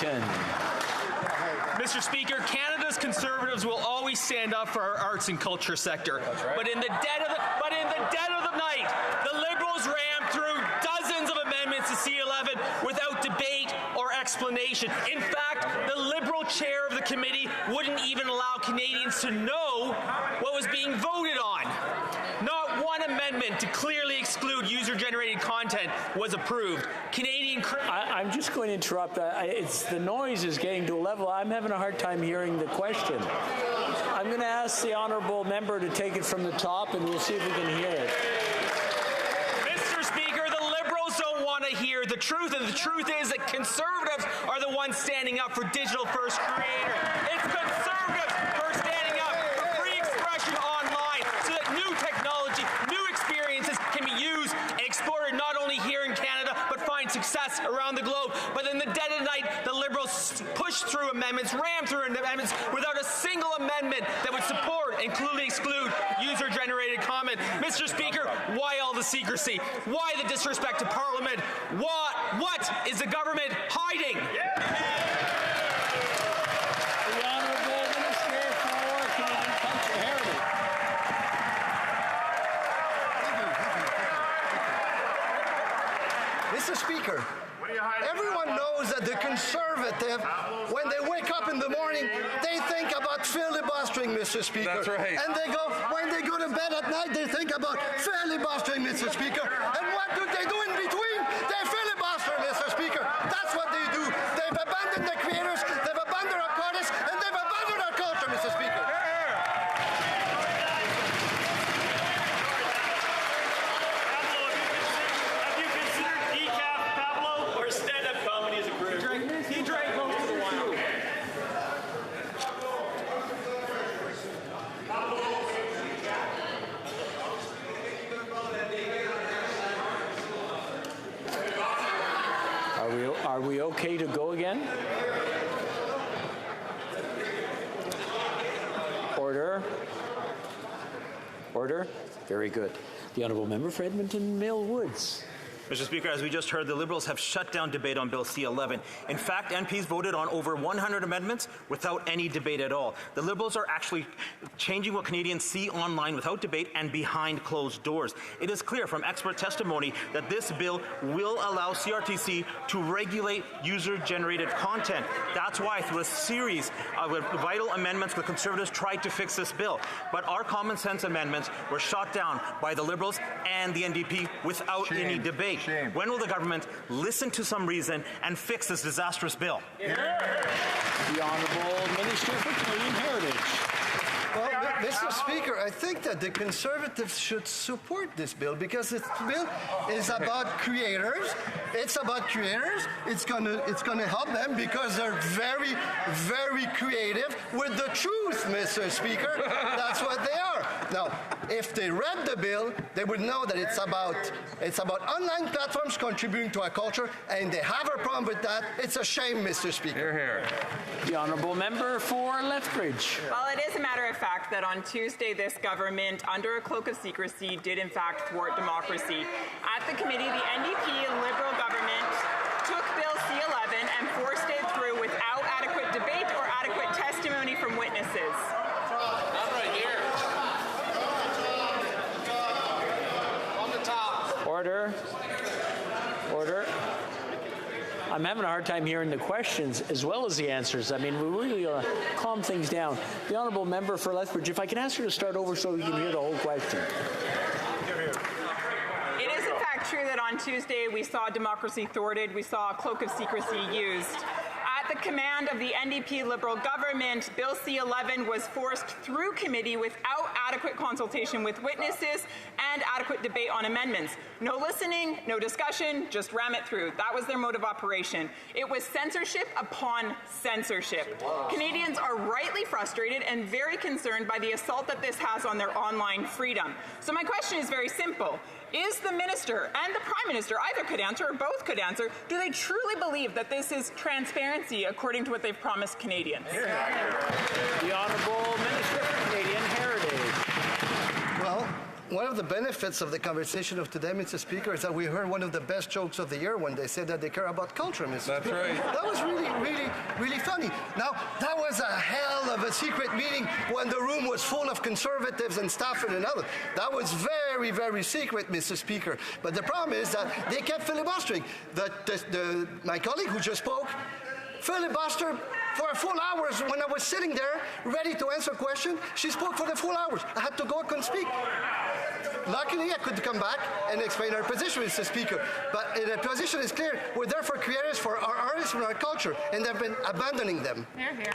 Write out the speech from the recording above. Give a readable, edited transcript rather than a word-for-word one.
Washington. Mr. Speaker, Canada's Conservatives will always stand up for our arts and culture sector. Right. But in the dead of the night, the Liberals rammed through dozens of amendments to C11 without debate or explanation. In fact, the Liberal chair of the committee wouldn't even allow Canadians to know what was being voted on. Not one amendment to clearly exclude user-generated content was approved. I'm just going to interrupt. It's the noise is getting to a level I'm having a hard time hearing the question. I'm going to ask the honourable member to take it from the top, and we'll see if we can hear it. Mr. Speaker, the Liberals don't want to hear the truth, and the truth is that Conservatives are the ones standing up for digital-first creators. It's Conservatives who are standing up for free expression online so that new technology, new experiences can be used and explored not only here in Canada, but find success around the globe. But in the dead of night, the Liberals pushed through amendments, rammed through amendments without a single amendment that would support, including exclude, user-generated comment. Mr. Speaker, why all the secrecy? Why the disrespect to Parliament? What is the government hiding? The Honourable Minister for Canadian Culture Heritage. Mr. Speaker, everyone knows that the Conservative, when they wake up in the morning, they think about filibustering, Mr. Speaker. That's right. And when they go to bed at night, they think about filibustering, Mr. Speaker. And what do they do in between? They filibuster, Mr. Speaker. That's what they do. They've abandoned the creators, they've abandoned our artists, and they've abandoned our culture, Mr. Speaker. Have you considered decaf, Pablo, or stand-up comedy as a career? He drank most of the wine. Are we okay to go again? Order. Order. Very good. The Honourable Member for Edmonton Mill Woods. Mr. Speaker, as we just heard, the Liberals have shut down debate on Bill C11. In fact, MPs voted on over 100 amendments without any debate at all. The Liberals are actually changing what Canadians see online without debate and behind closed doors. It is clear from expert testimony that this bill will allow CRTC to regulate user-generated content. That's why, through a series of vital amendments, the Conservatives tried to fix this bill. But our common sense amendments were shot down by the Liberals and the NDP without any debate. Shame. When will the government listen to some reason and fix this disastrous bill? The Honourable Minister for Canadian Heritage. Well, Mr. Speaker, I think that the Conservatives should support this bill because this bill is about creators. It's about creators. It's gonna help them because they're very, very creative with the truth, Mr. Speaker. That's what they are. Now, if they read the bill, they would know that it's about online platforms contributing to our culture, and they have a problem with that. It's a shame, Mr. Speaker. Hear, hear. The Honourable Member for Lethbridge. Well, it is a matter of fact that on Tuesday, this government, under a cloak of secrecy, did in fact thwart democracy. At the committee, the NDP and Liberal government took Bill C11 and forced it through without adequate debate or adequate testimony from witnesses. Order. Order. I'm having a hard time hearing the questions as well as the answers. I mean, we really calm things down. The Honourable Member for Lethbridge, if I can ask her to start over so we can hear the whole question. It is in fact true that on Tuesday we saw democracy thwarted, we saw a cloak of secrecy used. At the command of the NDP Liberal government, Bill C11 was forced through committee without adequate consultation with witnesses and adequate debate on amendments. No listening, no discussion, just ram it through. That was their mode of operation. It was censorship upon censorship. Canadians are rightly frustrated and very concerned by the assault that this has on their online freedom. So my question is very simple. Is the Minister and the Prime Minister, either could answer or both could answer, do they truly believe that this is transparency according to what they've promised Canadians? The Honourable Minister for Canadian Heritage. Well, one of the benefits of the conversation of today, Mr. Speaker, is that we heard one of the best jokes of the year when they said that they care about culture, Mr. That's Speaker. right. That was really, really, really funny. Now, that was a hell of a secret meeting when the room was full of conservatives and staff and another. That was very, very secret, Mr. Speaker. But the problem is that they kept filibustering. My colleague who just spoke filibustered for a full hours when I was sitting there ready to answer a question. She spoke for the full hours. I had to go, I couldn't speak. Luckily, I could come back and explain our position, Mr. Speaker. But the position is clear. We're there for creators, for our artists, and our culture, and they've been abandoning them. Here, here.